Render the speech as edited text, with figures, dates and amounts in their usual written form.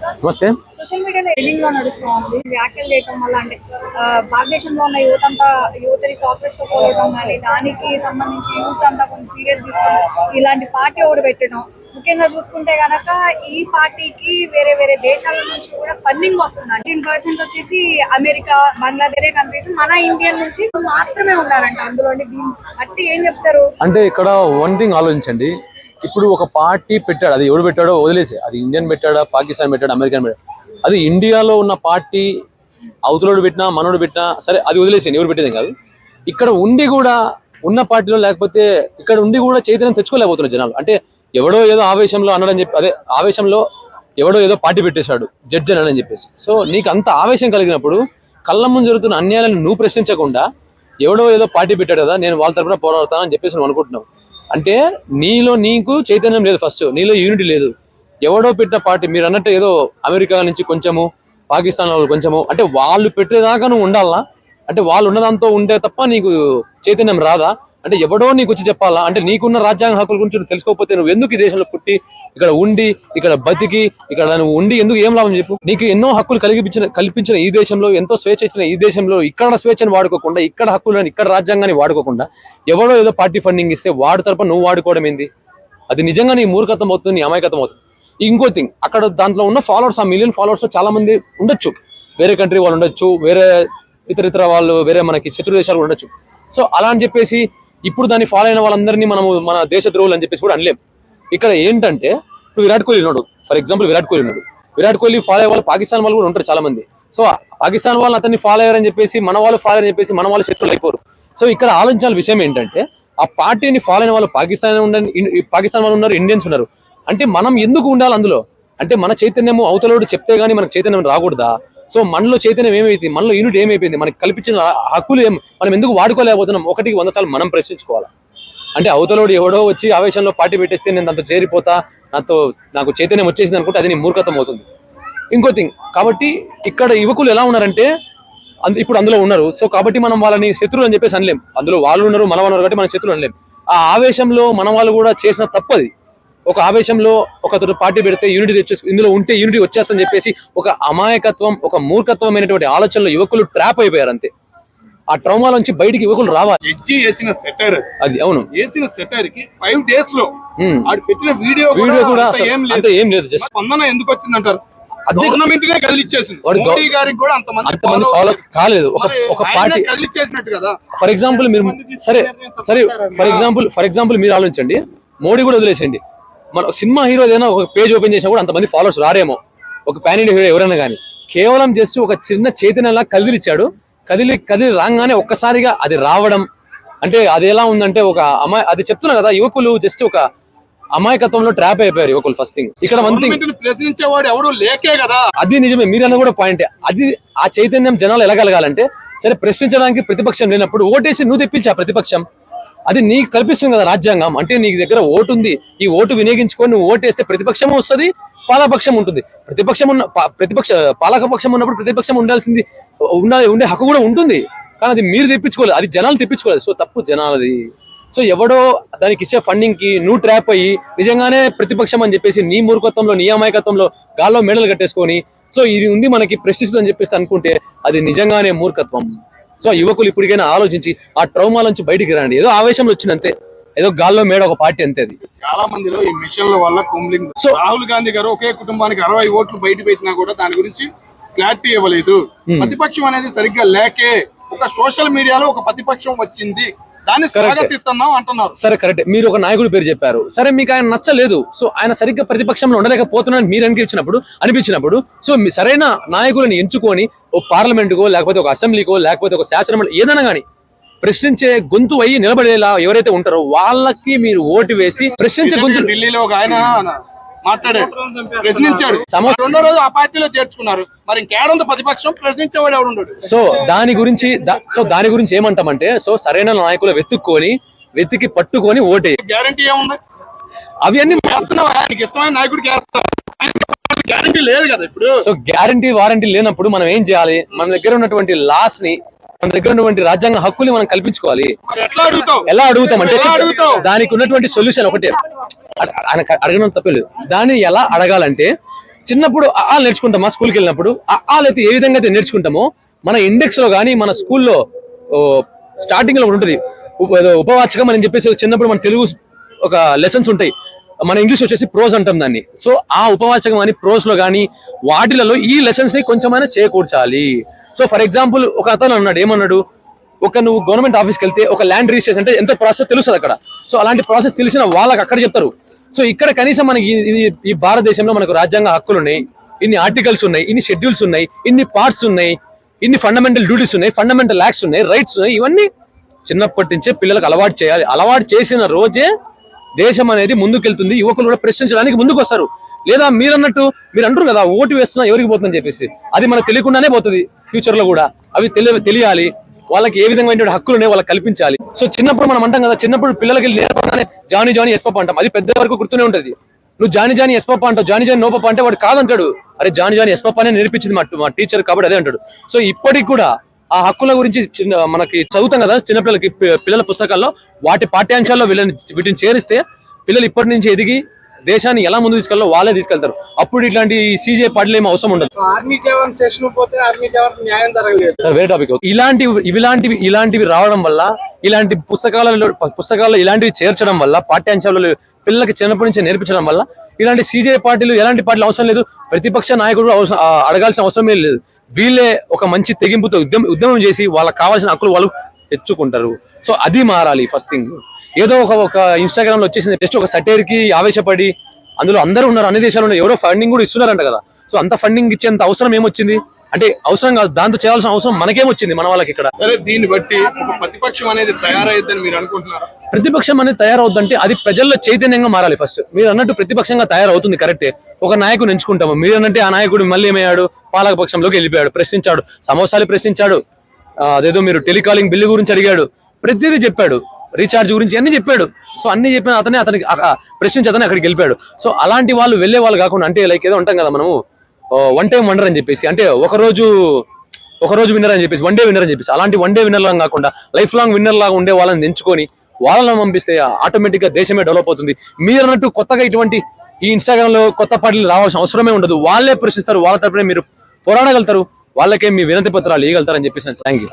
నమస్తే. సోషల్ మీడియాలో ఎడింగ్ లో నడుస్తూ ఉంది. వ్యాఖ్యలు చేయడం వల్ల అంటే భారతదేశంలో ఉన్న యువత అంతా యువతని కాంగ్రెస్ తో పోవడం కానీ దానికి సంబంధించి యూత్ అంతా కొంచెం సీరియస్ తీసుకొని ఇలాంటి పార్టీ ఒకటి పెట్టడం. ముఖ్యంగా చూసుకుంటే గనక ఈ పార్టీకి వేరే వేరే దేశాల నుంచి కూడా ఫండింగ్ వస్తుంది. 10% వచ్చేసి అమెరికా, బంగ్లాదేశ్ కంట్రీస్, మన ఇండియన్ నుంచి మాత్రమే ఉన్నారంట అందులో. దీన్ని బట్టి ఏం చెప్తారు? అంటే ఇక్కడ వన్ థింగ్ ఆలోచించండి. ఇప్పుడు ఒక పార్టీ పెట్టాడు, అది ఎవడు పెట్టాడో వదిలేసి, అది ఇండియన్ పెట్టాడా, పాకిస్తాన్ పెట్టాడా, అమెరికన్ పెట్టాడు, అది ఇండియాలో ఉన్న పార్టీ అవతలోడు పెట్టినా మనోడు పెట్టినా సరే, అది వదిలేసేయండి, ఎవరు పెట్టేదేం కాదు. ఇక్కడ ఉండి కూడా ఉన్న పార్టీలో లేకపోతే ఇక్కడ ఉండి కూడా చైతన్యం తెచ్చుకోలేకపోతున్నారు జనాలు. అంటే ఎవడో ఏదో ఆవేశంలో అన్నాడని చెప్పి, అదే ఆవేశంలో ఎవడో ఏదో పార్టీ పెట్టేశాడు జడ్జి అని చెప్పేసి. సో నీకు అంత ఆవేశం కలిగినప్పుడు కళ్ళ ముందు జరుగుతున్న అన్యాయాలను నువ్వు ప్రశ్నించకుండా ఎవడో ఏదో పార్టీ పెట్టాడు కదా, నేను వాళ్ళ తరపున పోరాడతానని చెప్పేసి నువ్వు అనుకుంటున్నావు. అంటే నీలో నీకు చైతన్యం లేదు, ఫస్ట్ నీలో యూనిటీ లేదు. ఎవడో పెట్టిన పార్టీ, మీరు అన్నట్టు ఏదో అమెరికా నుంచి కొంచెము, పాకిస్తాన్ వాళ్ళు కొంచెము, అంటే వాళ్ళు పెట్టేదాకా నువ్వు ఉండాలా? అంటే వాళ్ళు ఉన్నదాంతో ఉంటే తప్ప నీకు చైతన్యం రాదా? అంటే ఎవడో నీకు వచ్చి చెప్పాలా? అంటే నీకున్న రాజ్యాంగ హక్కుల గురించి నువ్వు తెలుసుకోకపోతే నువ్వు ఎందుకు ఈ దేశంలో పుట్టి ఇక్కడ ఉండి ఇక్కడ బతికి ఇక్కడ నువ్వు ఉండి ఎందుకు ఏం లాభం చెప్పు? నీకు ఎన్నో హక్కులు కల్పించిన ఈ దేశంలో, ఎంతో స్వేచ్ఛ ఇచ్చిన ఈ దేశంలో ఇక్కడ స్వేచ్ఛను వాడుకోకుండా, ఇక్కడ హక్కులను, ఇక్కడ రాజ్యాంగాన్ని వాడుకోకుండా ఎవడో ఏదో పార్టీ ఫండింగ్ ఇస్తే వాడి తరపున నువ్వు వాడుకోవడం ఏంది? అది నిజంగా నీ మూర్ఖత్వం అవుతుంది, నీ అమాయకత్వం అవుతుంది. ఇంకో థింగ్, అక్కడ దాంట్లో ఉన్న ఫాలోవర్స్, ఆ మిలియన్ ఫాలోవర్స్ చాలా మంది ఉండొచ్చు, వేరే కంట్రీ వాళ్ళు ఉండొచ్చు, వేరే ఇతర వాళ్ళు, వేరే మనకి శత్రు దేశాలు ఉండొచ్చు. సో అలా అని చెప్పేసి ఇప్పుడు దాన్ని ఫాలో అయిన వాళ్ళందరినీ మనము మన దేశ ద్రోహులు అని చెప్పేసి కూడా అనలేం. ఇక్కడ ఏంటంటే ఇప్పుడు విరాట్ కోహ్లీ ఉన్నాడు, for example Virat Kohli follow అయ్యే వాళ్ళు పాకిస్తాన్ వాళ్ళు కూడా ఉంటారు చాలా మంది. సో పాకిస్తాన్ వాళ్ళు అతన్ని ఫాలో అయ్యారని చెప్పేసి మన వాళ్ళు ఫాలో అని చెప్పేసి మన వాళ్ళు శత్రువులు అయిపోరు. సో ఇక్కడ ఆలోచించాల్సిన విషయం ఏంటంటే, ఆ పార్టీని ఫాలో అయిన వాళ్ళు పాకిస్తాన్ వాళ్ళు ఉన్నారు, ఇండియన్స్ ఉన్నారు. అంటే మనం ఎందుకు ఉండాలి అందులో? అంటే మన చైతన్యము అవతలోడు చెప్తే గానీ మనకు చైతన్యం రాకూడదా? సో మనలో చైతన్యం ఏమైంది, మనలో యూనిట్ ఏమైపోయింది, మనకి కల్పించిన హక్కులు మనం ఎందుకు వాడుకోలేకపోతున్నాం? 100 సార్లు మనం ప్రశ్నించుకోవాలి. అంటే అవతలోడు ఎవడో వచ్చి ఆవేశంలో పార్టీ పెట్టేస్తే నేను దాంతో చేరిపోతా, నాకు చైతన్యం వచ్చేసింది అనుకుంటే అది నీ మూర్ఖత్వం అవుతుంది. ఇంకో థింగ్, కాబట్టి ఇక్కడ యువకులు ఎలా ఉన్నారంటే ఇప్పుడు అందులో ఉన్నారు. సో కాబట్టి మనం వాళ్ళని శత్రువులు అని చెప్పేసి అనలేం. అందులో వాళ్ళు ఉన్నారు, మన వాళ్ళు ఉన్నారు కాబట్టి మనం శత్రువులు అనలేం. ఆ ఆవేశంలో మన వాళ్ళు కూడా చేసిన తప్పది. ఒక ఆవేశంలో ఒకరు పార్టీ పెడితే యూనిటీ తెచ్చేసి ఇందులో ఉంటే యూనిటీ వచ్చేస్తని చెప్పేసి ఒక అమాయకత్వం, ఒక మూర్ఖత్వమైనటువంటి ఆలోచనలో యువకులు ట్రాప్ అయిపోయారు అంతే. ఆ ట్రామా నుంచి బయటికి యువకులు రావాలి. జడ్జి వేసిన సెటర్ అది, అవును, వేసిన సెటర్ కి 5 days లో ఆడు పెట్టిన వీడియో కూడా ఏం లేదు. జస్ట్ స్పందన ఎందుకు వచ్చిందంటారు? గవర్నమెంట్ నే కదిలిచ్చేసింది. మోడీ గారికి కూడా అంతమంది ఫాలో కాలేదు. ఒక పార్టీ కదిలిచ్చేసినట్టు కదా. ఫర్ ఎగ్జాంపుల్ మీరు ఫర్ ఎగ్జాంపుల్ మీరు ఆలోచించండి, మోడీ కూడా వదిలేసండి, మన సినిమా హీరో ఏదైనా ఒక పేజ్ ఓపెన్ చేసినా కూడా అంతమంది ఫాలోవర్స్ రారేమో. ఒక పాన్ ఇండియా హీరో ఎవరైనా కానీ కేవలం జస్ట్ ఒక చిన్న చైతన్యంలా కదిలిచ్చాడు. కదిలి రాగానే ఒక్కసారిగా అది రావడం అంటే అది ఎలా ఉందంటే అది చెప్తున్నా కదా, యువకులు జస్ట్ ఒక అమాయకత్వంలో ట్రాప్ అయిపోయారు యువకులు. ఫస్ట్ థింగ్ ఇక్కడ వన్ థింగ్, ప్రశ్నించేవాడు ఎవడు లేకే కదా. అది నిజమే, మీరన్న కూడా పాయింటే. అది ఆ చైతన్యం జనాలు ఎలా కలగాలంటే, సరే ప్రశ్నించడానికి ప్రతిపక్షం లేనప్పుడు ఓటేసి నువ్వు తెప్పించి ఆ ప్రతిపక్షం, అది నీకు కల్పిస్తుంది కదా రాజ్యాంగం. అంటే నీ దగ్గర ఓటు ఉంది, ఈ ఓటు వినియోగించుకొని నువ్వు ఓటేస్తే ప్రతిపక్షం వస్తుంది, పాలకపక్షం ఉంటుంది. పాలకపక్షం ఉన్నప్పుడు ప్రతిపక్షం ఉండే హక్కు కూడా ఉంటుంది. కానీ అది మీరు తెప్పించుకోలేదు, అది జనాలు తెప్పించుకోలేదు. సో తప్పు జనాలది. సో ఎవడో దానికి ఇచ్చే ఫండింగ్ కి నువ్వు ట్రాప్ అయ్యి నిజంగానే ప్రతిపక్షం అని చెప్పేసి నీ మూర్ఖత్వంలో, నీ అమాయకత్వంలో గాల్లో మెడలు కట్టేసుకొని సో ఇది ఉంది మనకి ప్రశ్నిస్తుంది అని చెప్పేసి అనుకుంటే అది నిజంగానే మూర్ఖత్వం. సో యువకులు ఇప్పటికైనా ఆలోచించి ఆ ట్రౌమా నుంచి బయటికి రండి. ఏదో ఆవేశంలో వచ్చిందంతే, ఏదో గాల్లో మేడ ఒక పార్టీ అంతే. అది చాలా మందిలో ఈ మిషన్ల వల్ల కుమ్లింగ్. సో రాహుల్ గాంధీ గారు ఒకే కుటుంబానికి 60 ఓట్లు బయట పెట్టినా కూడా దాని గురించి క్లారిటీ ఇవ్వలేదు. ప్రతిపక్షం అనేది సరిగ్గా లేకే ఒక సోషల్ మీడియాలో ఒక ప్రతిపక్షం వచ్చింది, దాన్ని స్వాగతిస్తున్నాం అంటున్నారు. సరే కరెక్ట్, మీరు ఒక నాయకుడి పేరు చెప్పారు, సరే మీకు ఆయన నచ్చలేదు, సో ఆయన సరిగ్గా ప్రతిపక్షంలో ఉండలేకపోతున్నారని మీరు అనిపించినప్పుడు సో మీ సరైన నాయకులను ఎంచుకొని ఒక పార్లమెంటుకో లేకపోతే ఒక అసెంబ్లీకో లేకపోతే ఒక శాసనం ఏదైనా కానీ ప్రశ్నించే గొంతు అయ్యి నిలబడేలా ఎవరైతే ఉంటారో వాళ్ళకి మీరు ఓటు వేసి ప్రశ్నించే గొంతు. ఢిల్లీలో ఒక ఆయన మాట్లాడాడు, ప్రశ్నించాడు, రెండో రోజు ఆ పార్టీలో చేర్చుకున్నారు. మరి ఇంకేడంత ప్రతిపక్షం ప్రశ్నించేవాడు ఎవడు ఉండడు. సో దాని గురించి ఏమంటామంటే, సో సరైన నాయకులు వెతికి పట్టుకొని ఓటే. గ్యారంటీ ఏముంది? అవి అన్ని ఇష్టమైన నాయకుడికి గ్యారంటీ లేదు కదా ఇప్పుడు. సో గ్యారంటీ వారంటీ లేనప్పుడు మనం ఏం చేయాలి? మన దగ్గర ఉన్నటువంటి లాస్ ని, మన దగ్గర ఉన్నటువంటి రాజ్యాంగ హక్కుల్ని మనం కల్పించుకోవాలి. ఎలా అడుగుతాం అంటే దానికి ఉన్నటువంటి సొల్యూషన్ ఒకటే, అడగడం తప్పలేదు. దాన్ని ఎలా అడగాలంటే చిన్నప్పుడు ఆలు నేర్చుకుంటామా స్కూల్కి వెళ్ళినప్పుడు ఆలు అయితే ఏ విధంగా అయితే నేర్చుకుంటామో మన ఇండెక్స్ లో కానీ మన స్కూల్లో స్టార్టింగ్ లో ఒకటి ఉంటుంది ఉపవాచకం అని చెప్పేసి చిన్నప్పుడు మన తెలుగు ఒక లెసన్స్ ఉంటాయి, మన ఇంగ్లీష్ వచ్చేసి ప్రోజ్ అంటాం దాన్ని. సో ఆ ఉపవాచకం అని ప్రోజ్ లో కానీ వాటిలలో ఈ లెసన్స్ ని కొంచెమైనా చేకూర్చాలి. సో ఫర్ ఎగ్జాంపుల్ ఒక అతను అన్నాడు, ఏమన్నాడు, నువ్వు గవర్నమెంట్ ఆఫీస్కి వెళ్తే ఒక ల్యాండ్ రిజిస్ట్రేషన్ అంటే ఎంతో ప్రాసెస్ తెలుస్తుంది అక్కడ. సో అలాంటి ప్రాసెస్ తెలిసిన వాళ్ళకి అక్కడ చెప్తారు. సో ఇక్కడ కనీసం మనకి ఈ భారతదేశంలో మనకు రాజ్యాంగ హక్కులు ఉన్నాయి, ఇన్ని ఆర్టికల్స్ ఉన్నాయి, ఇన్ని షెడ్యూల్స్ ఉన్నాయి, ఇన్ని పార్ట్స్ ఉన్నాయి, ఇన్ని ఫండమెంటల్ డ్యూటీస్ ఉన్నాయి, ఫండమెంటల్ యాక్ట్స్ ఉన్నాయి, రైట్స్ ఉన్నాయి. ఇవన్నీ చిన్నప్పటి నుంచే పిల్లలకు అలవాటు చేయాలి. అలవాటు చేసిన రోజే దేశం అనేది ముందుకెళ్తుంది. యువకులు కూడా ప్రశ్నించడానికి ముందుకు వస్తారు. లేదా మీరు అంటారు కదా, ఓటు వేస్తున్నా ఎవరికి పోతుందని చెప్పేసి, అది మనకు తెలియకుండానే పోతుంది ఫ్యూచర్ లో కూడా. అవి తెలియాలి, వాళ్ళకి ఏ విధంగా హక్కులు ఉన్నాయి వాళ్ళకి కల్పించాలి. సో చిన్నప్పుడు మనం అంటాం కదా, చిన్నప్పుడు పిల్లలకి నేర్పగానే జానీ జానీ ఎస్ పాప అంటాం, అది పెద్ద వరకు గుర్తునే ఉంటుంది. నువ్వు జానీ జానీ ఎస్ పాప అంటావు, జానీ జానీ నో పాప అంటే వాడు కాదంటాడు. అరే జానీ జానీ ఎస్ పాప అనే నేర్పించింది మా టీచర్ కాబట్టి అదే అంటాడు. సో ఇప్పటికి కూడా ఆ హక్కుల గురించి మనకి చదువుతాం కదా చిన్నపిల్లలకి, పిల్లల పుస్తకాల్లో వాటి పాఠ్యాంశాల్లో వీటిని చేరిస్తే పిల్లలు ఇప్పటి నుంచి ఎదిగి దేశాన్ని ఎలా ముందు తీసుకెళ్ళో వాళ్ళే తీసుకెళ్తారు. అప్పుడు ఇట్లాంటి సీజే పాటలు ఏమో అవసరం ఉండదు. ఆర్మీ జవాన్ స్టేషన్ పోతే ఆర్మీ జవాన్ న్యాయం జరగలేదు సార్, వేరే టాపిక్. ఇలాంటివి రావడం వల్ల, ఇలాంటి పుస్తకాల్లో ఇలాంటివి చేర్చడం వల్ల, పాఠ్యాంశాలలో పిల్లలకి చిన్నప్పటి నుంచి నేర్పించడం వల్ల ఇలాంటి సీజే పార్టీలు ఎలాంటి పార్టీలు అవసరం లేదు. ప్రతిపక్ష నాయకుడు అడగాల్సిన అవసరమే లేదు. వీళ్ళే ఒక మంచి తెగింపుతో ఉద్యమం చేసి వాళ్ళకి కావాల్సిన హక్కులు వాళ్ళు తెచ్చుకుంటారు. సో అది మారాలి ఫస్ట్ థింగ్. ఏదో ఒక ఇన్స్టాగ్రామ్ లో వచ్చేసింది జస్ట్ ఒక సటైర్ కి ఆవేశపడి అందులో అందరూ ఉన్నారు, అన్ని దేశాలు ఎవరో ఫండింగ్ కూడా ఇస్తున్నారంట కదా. సో అంత ఫండింగ్ ఇచ్చేంత అవసరం ఏమొచ్చింది అంటే, అవసరం కాదు, దాంతో చేయాల్సిన అవసరం మనకేమొచ్చింది మన వాళ్ళకి ఇక్కడ. సరే, దీన్ని బట్టి ఒక ప్రతిపక్షం అనేది తయారయ్యద్దని మీరు అనుకుంటున్నారా? ప్రతిపక్షం అనేది తయారవుద్దంటే అది ప్రజల్లో చైతన్యంగా మారాలి ఫస్ట్. మీరు అన్నట్టు ప్రతిపక్షంగా తయారవుతుంది కరెక్టే. ఒక నాయకుడు ఎంచుకుంటాము, మీరు అన్నట్టే ఆ నాయకుడు మళ్ళీ ఏమయ్యాడు, పాలక పక్షంలోకి వెళ్ళిపోయాడు, ప్రశ్నించాడు, సమోసాలు ప్రశ్నించాడు, అదేదో మీరు టెలికాలింగ్ బిల్లు గురించి అడిగాడు, ప్రతిదీ చెప్పాడు, రీఛార్జ్ గురించి అన్ని చెప్పాడు. సో అన్ని చెప్పిన అతనికి ప్రశ్నించి అక్కడికి వెళ్ళిపోయాడు. సో అలాంటి వాళ్ళు వెళ్ళే వాళ్ళు కాకుండా, అంటే లైక్ ఏదో ఉంటాం కదా మనము వన్ టైం వండర్ అని చెప్పేసి, అంటే ఒక రోజు విన్నర్ అని చెప్పేసి, వన్ డే విన్నర్ అని చెప్పేసి, అలాంటి వన్ డే విన్నర్ లాగా కాకుండా లైఫ్ లాంగ్ విన్నర్ లాగా ఉండే వాళ్ళని ఎంచుకొని వాళ్ళని పంపిస్తే ఆటోమేటిక్ గా దేశమే డెవలప్ అవుతుంది. మీరు అన్నట్టు కొత్తగా ఇటువంటి ఈ ఇన్స్టాగ్రామ్ లో కొత్త పార్టీలు రావాల్సిన అవసరమే ఉండదు. వాళ్ళే ప్రశ్నిస్తారు, వాళ్ళ తరపునే మీరు పోరాడగలుగుతారు, వాళ్ళకే మీ వినతి పత్రాలు ఇవ్వగలుగుతారని చెప్పేసి. Thank you.